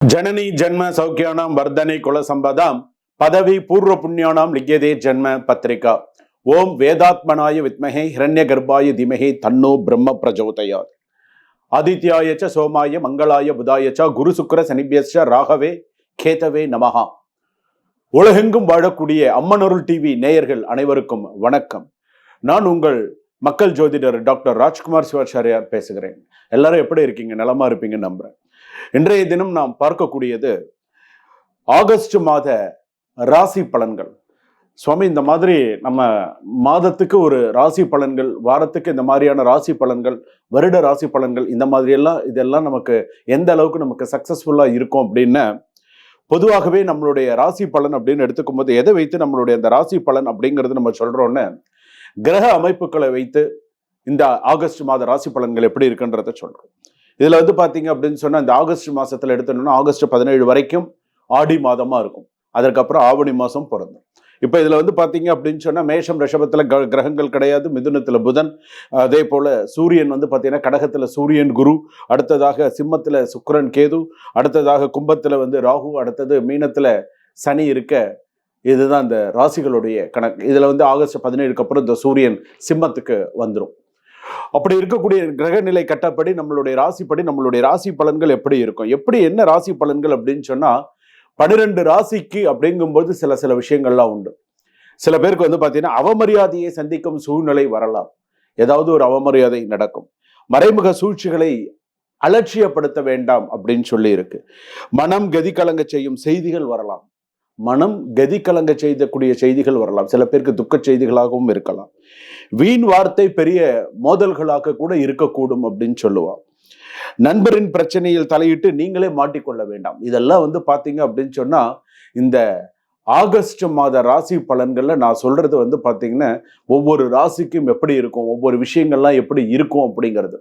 जननी जन्म सौख्यानां वर्धने कुल संपदां पदवी पूर्व पुण्यानां लिख्यते जन्म पत्रिका ओम वेदात्मनाय विद्महे हिरण्यगर्भाय धीमहि तन्नो ब्रह्म प्रचोदयात् आदित्याय च सोमाय मंगलाय बुधाय च गुरु शुक्र शनिभ्यश्च राघवे கேதவே நமஹா. உலகெங்கும் வாழக்கூடிய அம்மனருள் டிவி நேயர்கள் அனைவருக்கும் வணக்கம். நான் உங்கள் மக்கள் ஜோதிடர் டாக்டர் ராஜ்குமார் சிவாச்சாரியார் பேசுகிறேன். எல்லாரும் எப்படி இருக்கீங்க? நலமா இருப்பீங்க நம்புறேன். இன்றைய தினம் நாம் பார்க்கக்கூடியது ஆகஸ்ட் மாத ராசி பலன்கள். சுவாமி, இந்த மாதிரி நம்ம மாதத்துக்கு ஒரு ராசி பலன்கள், வாரத்துக்கு இந்த மாதிரியான ராசி பலன்கள், வருட ராசி பலன்கள், இந்த மாதிரி எல்லாம் இதெல்லாம் நமக்கு எந்த அளவுக்கு நமக்கு சக்சஸ்ஃபுல்லா இருக்கும் அப்படின்னு பொதுவாகவே நம்மளுடைய ராசி பலன் அப்படின்னு எடுத்துக்கும் போது எதை வைத்து நம்மளுடைய அந்த ராசி பலன் அப்படிங்கிறது நம்ம சொல்றோம்னு கிரக அமைப்புகளை வைத்து இந்த ஆகஸ்ட் மாத ராசி பலன்கள் எப்படி இருக்குன்றத சொல்றோம். இதுல பாத்தீங்க அப்படின்னு சொன்னா இந்த ஆகஸ்ட் மாசத்துல எடுத்தோம்னா ஆகஸ்ட் 17 வரைக்கும் ஆடி மாதமா இருக்கும். அதற்கப்புறம் ஆவணி மாசம் பிறந்தோம். இப்ப இதுல பாத்தீங்க அப்படின்னு சொன்னா மேஷம் ரிஷபத்துல கிரகங்கள் கிடையாது, மிதுனத்துல புதன், அதே போல சூரியன் பாத்தீங்கன்னா கடகத்துல சூரியன் குரு, அடுத்ததாக சிம்மத்துல சுக்கிரன் கேது, அடுத்ததாக கும்பத்துல ராகு, அடுத்தது மீனத்துல சனி இருக்க. இதுதான் இந்த ராசிகளுடைய கணக்கு. இதுல ஆகஸ்ட் 17க்கு அப்புறம் இந்த சூரியன் சிம்மத்துக்கு வந்துடும். அப்படி இருக்கக்கூடிய கிரகநிலை கட்டப்படி நம்மளுடைய ராசிப்படி நம்மளுடைய ராசி பலன்கள் எப்படி இருக்கும், எப்படி என்ன ராசி பலன்கள் அப்படின்னு சொன்னா 12 ராசிக்கு அப்படிங்கும்போது சில விஷயங்கள்லாம் உண்டு. சில பேருக்கு பாத்தீங்கன்னா அவமரியாதையை சந்திக்கும் சூழ்நிலை வரலாம். ஏதாவது ஒரு அவமரியாதை நடக்கும். மறைமுக சூழ்ச்சிகளை அலட்சியப்படுத்த வேண்டாம் அப்படின்னு சொல்லி இருக்கு. மனம் கதி கலங்க செய்யும் செய்திகள் வரலாம். மனம் கதி கலங்க செய்யக்கூடிய செய்திகள் வரலாம். சில பேருக்கு துக்க செய்திகளாகவும் இருக்கலாம். வீண் வார்த்தை பெரிய மோதல்களாக கூட இருக்கக்கூடும் அப்படின்னு சொல்லுவான். நண்பரின் பிரச்சனையில் தலையிட்டு நீங்களே மாட்டிக்கொள்ள வேண்டாம். இதெல்லாம் பாத்தீங்க அப்படின்னு சொன்னா இந்த ஆகஸ்ட் மாத ராசி பலன்கள்ல நான் சொல்றது பாத்தீங்கன்னா ஒவ்வொரு ராசிக்கும் எப்படி இருக்கும், ஒவ்வொரு விஷயங்கள்லாம் எப்படி இருக்கும் அப்படிங்கிறது.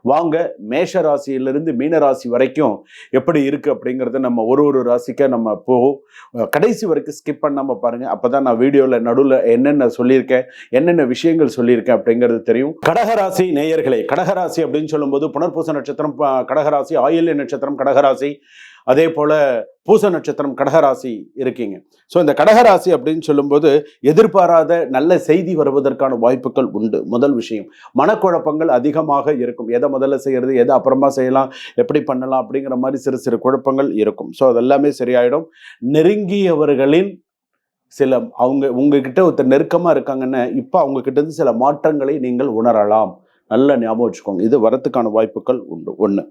வாங்க மேஷ ராசியிலிருந்து மீன ராசி வரைக்கும் எப்படி இருக்கு அப்படிங்கறத நம்ம ஒரு ராசிக்க நம்ம கடைசி வரைக்கும் ஸ்கிப் பண்ணாம பாருங்க. அப்பதான் நான் வீடியோல நடுவில் என்னென்ன சொல்லியிருக்கேன், என்னென்ன விஷயங்கள் சொல்லியிருக்கேன் அப்படிங்கிறது தெரியும். கடகராசி நேயர்களே, கடகராசி அப்படின்னு சொல்லும்போது புனர்பூச நட்சத்திரம் கடகராசி, ஆயில்ய நட்சத்திரம் கடகராசி, அதே போல பூச நட்சத்திரம் கடகராசி இருக்கீங்க. ஸோ இந்த கடகராசி அப்படின்னு சொல்லும்போது எதிர்பாராத நல்ல செய்தி வருவதற்கான வாய்ப்புகள் உண்டு. முதல் விஷயம், மனக்குழப்பங்கள் அதிகமாக இருக்கும். எதை முதல்ல செய்யறது, எதை அப்புறமா செய்யலாம், எப்படி பண்ணலாம் அப்படிங்கிற மாதிரி சிறு குழப்பங்கள் இருக்கும். ஸோ அதெல்லாமே சரியாயிடும். நெருங்கியவர்களின் உங்ககிட்ட ஒருத்தர் நெருக்கமா இருக்காங்கன்னு இப்போ அவங்க கிட்ட இருந்து சில மாற்றங்களை நீங்கள் உணரலாம். நல்ல ஞாபகம் வச்சுக்கோங்க. இது வரத்துக்கான வாய்ப்புகள் உண்டு. ஒண்ணு.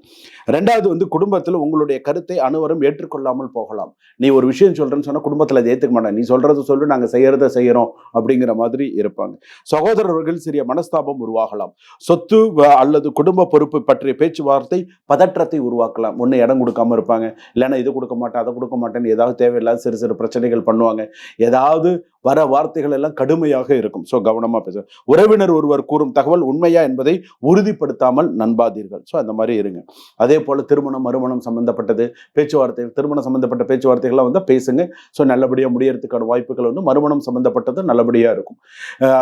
ரெண்டாவது குடும்பத்தில் உங்களுடைய கருத்தை அனைவரும் ஏற்றுக்கொள்ளாமல் போகலாம். நீ ஒரு விஷயம் சொல்றேன்னு சொன்னா குடும்பத்தில் அதை ஏற்றுக்க மாட்டாங்க. நீ சொல்றது சொல்லு, நாங்க செய்யறத செய்யறோம் அப்படிங்கிற மாதிரி இருப்பாங்க. சகோதரர்கள் சிறிய மனஸ்தாபம் உருவாகலாம். சொத்து அல்லது குடும்ப பொறுப்பு பற்றிய பேச்சுவார்த்தை பதற்றத்தை உருவாக்கலாம். ஒண்ணு இடம் கொடுக்காம இருப்பாங்க, இல்லைன்னா இது கொடுக்க மாட்டேன் அதை கொடுக்க மாட்டேன்னு ஏதாவது தேவையில்லாத சிறு பிரச்சனைகள் பண்ணுவாங்க. ஏதாவது வர வார்த்தைகள் எல்லாம் கடுமையாக இருக்கும். ஸோ கவனமா பேச. உறவினர் ஒருவர் கூறும் தகவல் உண்மையா என்பதை உறுதிப்படுத்தாமல் நம்பாதீர்கள். ஸோ அந்த மாதிரி இருங்க. அதே போல திருமணம் மறுமணம் சம்பந்தப்பட்டது பேச்சுவார்த்தைகள், திருமணம் சம்பந்தப்பட்ட பேச்சுவார்த்தைகள்லாம் பேசுங்க. ஸோ நல்லபடியாக முடியறதுக்கான வாய்ப்புகள் மறுமணம் சம்பந்தப்பட்டது நல்லபடியா இருக்கும்.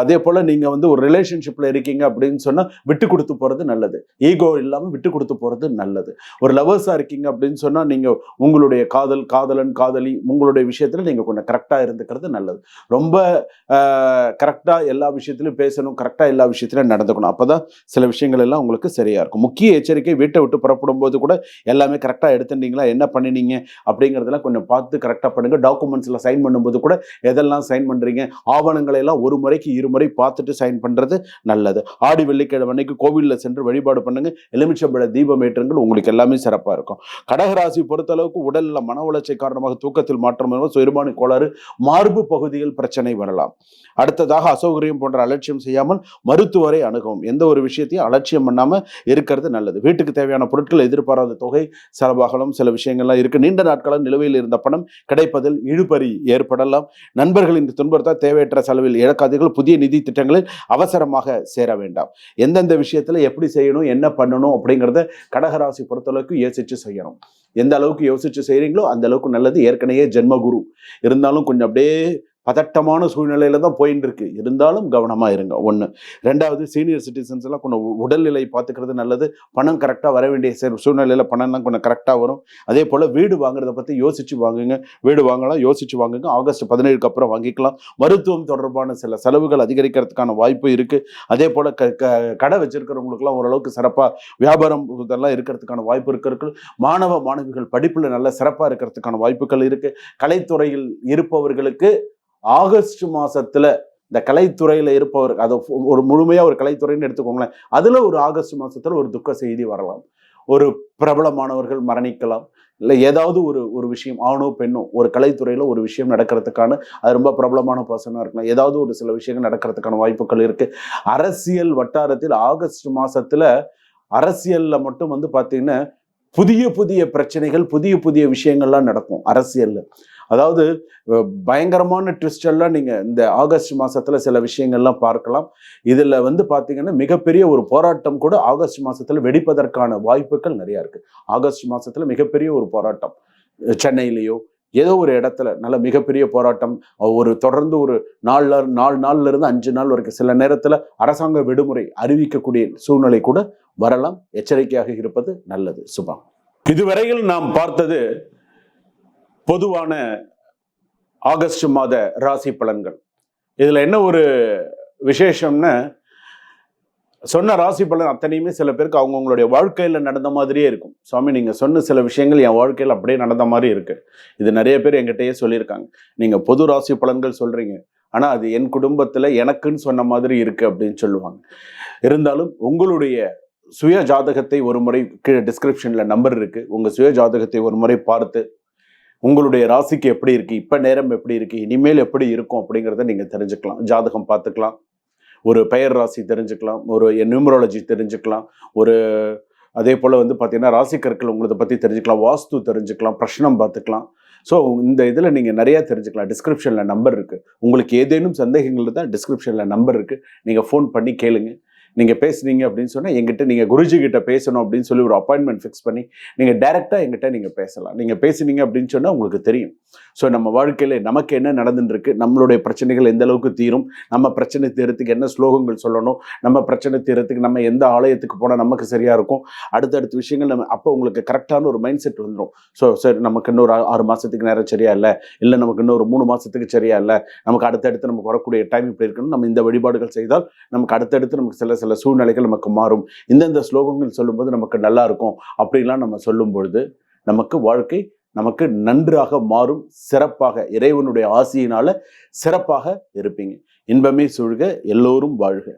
அதே போல நீங்க ஒரு ரிலேஷன்ஷிப்ல இருக்கீங்க அப்படின்னு சொன்னா விட்டு கொடுத்து போறது நல்லது. ஈகோ இல்லாம விட்டு கொடுத்து போறது நல்லது. ஒரு லவர்ஸா இருக்கீங்க அப்படின்னு சொன்னா நீங்க உங்களுடைய காதலன் காதலி உங்களுடைய விஷயத்துல நீங்க கொஞ்சம் கரெக்டா இருந்துக்கிறது நல்லது. ரொம்ப கரெக்டா எல்லா விஷயத்திலும் பேசணும், கரெக்டா எல்லா விஷயத்திலும் நடந்துக்கணும். அப்பதான் சில விஷயங்கள் எல்லாம் உங்களுக்கு சரியா இருக்கும். முக்கிய எச்சரிக்கை, வீட்டை விட்டு புறப்படும் போது கூட எல்லாமே கரெக்டா எடுத்துட்டீங்களா, என்ன பண்ணினீங்க அப்படிங்கிறதெல்லாம் கொஞ்சம் பார்த்து கரெக்டா பண்ணுங்க. டாக்குமெண்ட்ஸ்ல சைன் பண்ணும்போது கூட எதெல்லாம் சைன் பண்றீங்க, ஆவணங்களை எல்லாம் ஒரு முறைக்கு இருமுறை பார்த்துட்டு சைன் பண்றது நல்லது. ஆடி வெள்ளிக்கிழமை அன்னைக்கு கோவில்ல சென்று வழிபாடு பண்ணுங்க. எலுமிச்சம்பழ தீபம் ஏற்றுங்கள். உங்களுக்கு எல்லாமே சிறப்பா இருக்கும். கடகராசி பொறுத்தளவுக்கு உடல்ல மன உளைச்சல் காரணமாக தூக்கத்தில் மாற்றம், சுயமான கோளாறு, மார்பு பகுதியில் பிரச்சனை வரலாம். அடுத்ததாக அசௌகரியம் போன்ற அலட்சியம் செய்யாமல் மருத்துவரை அணுகவும். எந்த ஒரு விஷயத்தையும் அலட்சியம் பண்ணாம இருக்கிறது நல்லது. வீட்டுக்கு தேவையான பொருட்கள் எதிர்பாராத தொகை செலவாகலாம். சில விஷயங்கள்லாம் இருக்கு. நீண்ட நாட்களாக நிலுவையில் இருந்த பணம் கிடைப்பதில் இழுபறி ஏற்படலாம். நண்பர்களின் துன்பத்தால் தேவையற்ற செலவில் இழக்காதீர்கள். புதிய நிதி திட்டங்களில் அவசரமாக சேர வேண்டாம். எந்தெந்த விஷயத்துல எப்படி செய்யணும், என்ன பண்ணணும் அப்படிங்கிறத கடகராசி பொறுத்தளவுக்கு யோசிச்சு செய்யணும். எந்த அளவுக்கு யோசிச்சு செய்றீங்களோ அந்த அளவுக்கு நல்லது. ஏற்கனவே ஜென்மகுரு இருந்தாலும் கொஞ்சம் அப்படியே பதட்டமான சூழ்நிலையில தான் போயின்னு இருக்கு. இருந்தாலும் கவனமா இருங்க. ஒண்ணு. 2வது சீனியர் சிட்டிசன்ஸ் எல்லாம் கொஞ்சம் உடல்நிலை பார்த்துக்கிறது நல்லது. பணம் கரெக்டா வர வேண்டிய சூழ்நிலையில பணம்லாம் கொஞ்சம் கரெக்டா வரும். அதே போல வீடு வாங்குறத பத்தி யோசிச்சு வாங்குங்க. வீடு வாங்கலாம், யோசிச்சு வாங்குங்க. ஆகஸ்ட் 17க்கு அப்புறம் வாங்கிக்கலாம். மருத்துவம் தொடர்பான சில செலவுகள் அதிகரிக்கிறதுக்கான வாய்ப்பு இருக்கு. அதே போல கடை வச்சிருக்கிறவங்களுக்குலாம் ஓரளவுக்கு சிறப்பா வியாபாரம் இதெல்லாம் இருக்கிறதுக்கான வாய்ப்பு இருக்கு. மாணவ மாணவிகள் படிப்புல நல்ல சிறப்பா இருக்கிறதுக்கான வாய்ப்புகள் இருக்கு. கலைத்துறையில் இருப்பவர்களுக்கு ஆகஸ்ட் மாசத்துல இந்த கலைத்துறையில இருப்பவர், அதை ஒரு முழுமையா ஒரு கலைத்துறைன்னு எடுத்துக்கோங்களேன், அதுல ஒரு ஆகஸ்ட் மாசத்துல ஒரு துக்க செய்தி வரலாம். ஒரு பிரபலமானவர்கள் மரணிக்கலாம். இல்லை ஏதாவது ஒரு விஷயம், ஆணோ பெண்ணோ ஒரு கலைத்துறையில ஒரு விஷயம் நடக்கிறதுக்கான, அது ரொம்ப பிரபலமான பர்சனா இருக்கலாம், ஏதாவது ஒரு சில விஷயங்கள் நடக்கிறதுக்கான வாய்ப்புகள் இருக்கு. அரசியல் வட்டாரத்தில் ஆகஸ்ட் மாசத்துல அரசியல்ல மட்டும் பாத்தீங்கன்னா புதிய புதிய பிரச்சனைகள், புதிய புதிய விஷயங்கள்லாம் நடக்கும் அரசியல்ல. அதாவது பயங்கரமான ட்விஸ்ட் எல்லாம் நீங்க இந்த ஆகஸ்ட் மாசத்துல சில விஷயங்கள்லாம் பார்க்கலாம். இதுல பாத்தீங்கன்னா மிகப்பெரிய ஒரு போராட்டம் கூட ஆகஸ்ட் மாசத்துல வெடிப்பதற்கான வாய்ப்புகள் நிறைய இருக்கு. ஆகஸ்ட் மாசத்துல மிகப்பெரிய ஒரு போராட்டம் சென்னையிலேயோ ஏதோ ஒரு இடத்துல நல்ல மிகப்பெரிய போராட்டம், ஒரு தொடர்ந்து ஒரு 4 நாள்ல இருந்து 5 நாள் வரைக்கும், சில நேரத்துல அரசாங்க விடுமுறை அறிவிக்கக்கூடிய சூழ்நிலை கூட வரலாம். எச்சரிக்கையாக இருப்பது நல்லது. சுபா, இதுவரையில் நாம் பார்த்தது பொதுவான ஆகஸ்ட் மாத ராசி பலன்கள். இதுல என்ன ஒரு விசேஷம்னா, சொன்ன ராசி பலன் அத்தனையுமே சில பேருக்கு அவங்கவுங்களுடைய வாழ்க்கையில நடந்த மாதிரியே இருக்கும். சுவாமி, நீங்க சொன்ன சில விஷயங்கள் என் வாழ்க்கையில் அப்படியே நடந்த மாதிரி இருக்கு. இது நிறைய பேர் என்கிட்டயே சொல்லியிருக்காங்க. நீங்க பொது ராசி பலன்கள் சொல்றீங்க, ஆனா அது என் குடும்பத்துல எனக்குன்னு சொன்ன மாதிரி இருக்கு அப்படின்னு சொல்லுவாங்க. இருந்தாலும் உங்களுடைய சுய ஜாதகத்தை ஒரு முறை கீழே டிஸ்கிரிப்ஷன்ல நம்பர் இருக்கு, உங்க சுய ஜாதகத்தை ஒரு முறை பார்த்து உங்களுடைய ராசிக்கு எப்படி இருக்கு, இப்ப நேரம் எப்படி இருக்கு, இனிமேல் எப்படி இருக்கும் அப்படிங்கிறத நீங்க தெரிஞ்சுக்கலாம். ஜாதகம் பார்த்துக்கலாம், ஒரு பெயர் ராசி தெரிஞ்சுக்கலாம், ஒரு நியூமராலஜி தெரிஞ்சுக்கலாம், ஒரு அதே போல பார்த்தீங்கன்னா ராசி கற்கள் உங்களதை பத்தி தெரிஞ்சுக்கலாம், வாஸ்து தெரிஞ்சுக்கலாம், பிரஷ்னம் பார்த்துக்கலாம். ஸோ இந்த இதில் நீங்கள் நிறையா தெரிஞ்சுக்கலாம். டிஸ்கிரிப்ஷனில் நம்பர் இருக்குது. உங்களுக்கு ஏதேனும் சந்தேகங்கள் இருந்தால் டிஸ்கிரிப்ஷனில் நம்பர் இருக்குது, நீங்கள் ஃபோன் பண்ணி கேளுங்க. நீங்கள் பேசுனீங்க அப்படின்னு சொன்னால் எங்கிட்ட நீங்கள் குருஜி கிட்ட பேசணும் அப்படின்னு சொல்லி ஒரு அப்பாயின்மெண்ட் ஃபிக்ஸ் பண்ணி நீங்கள் டைரெக்டாக எங்கிட்ட நீங்கள் பேசலாம். நீங்கள் பேசுனீங்க அப்படின்னு சொன்னால் உங்களுக்கு தெரியும். ஸோ நம்ம வாழ்க்கையில் நமக்கு என்ன நடந்துருக்கு, நம்மளுடைய பிரச்சனைகள் எந்த அளவுக்கு தீரும், நம்ம பிரச்சனை தீரத்துக்கு என்ன ஸ்லோகங்கள் சொல்லணும், நம்ம பிரச்சனை தீரத்துக்கு நம்ம எந்த ஆலயத்துக்கு போனால் நமக்கு சரியாக இருக்கும், அடுத்தடுத்த விஷயங்கள் நம்ம அப்போ உங்களுக்கு கரெக்டான ஒரு மைண்ட் செட் வந்துடும். ஸோ சரி, நமக்கு இன்னொரு 6 மாதத்துக்கு நேரம் சரியா இல்லை, இல்லை நமக்கு இன்னொரு 3 மாதத்துக்கு சரியா இல்லை, நமக்கு அடுத்தடுத்து நமக்கு வரக்கூடிய டைம் இப்படி இருக்கணும், நம்ம இந்த வழிபாடுகள் செய்தால் நமக்கு அடுத்தடுத்து நமக்கு சில சூழ்நிலைகள் நமக்கு மாறும், இந்தந்த ஸ்லோகங்கள் சொல்லும்போது நமக்கு நல்லா இருக்கும் அப்படிலாம் நம்ம சொல்லும் பொழுது நமக்கு வாழ்க்கை நமக்கு நன்றாக மாறும். சிறப்பாக இறைவனுடைய ஆசியினால சிறப்பாக இருப்பீங்க. இன்பமே சூழ்க, எல்லோரும் வாழ்க.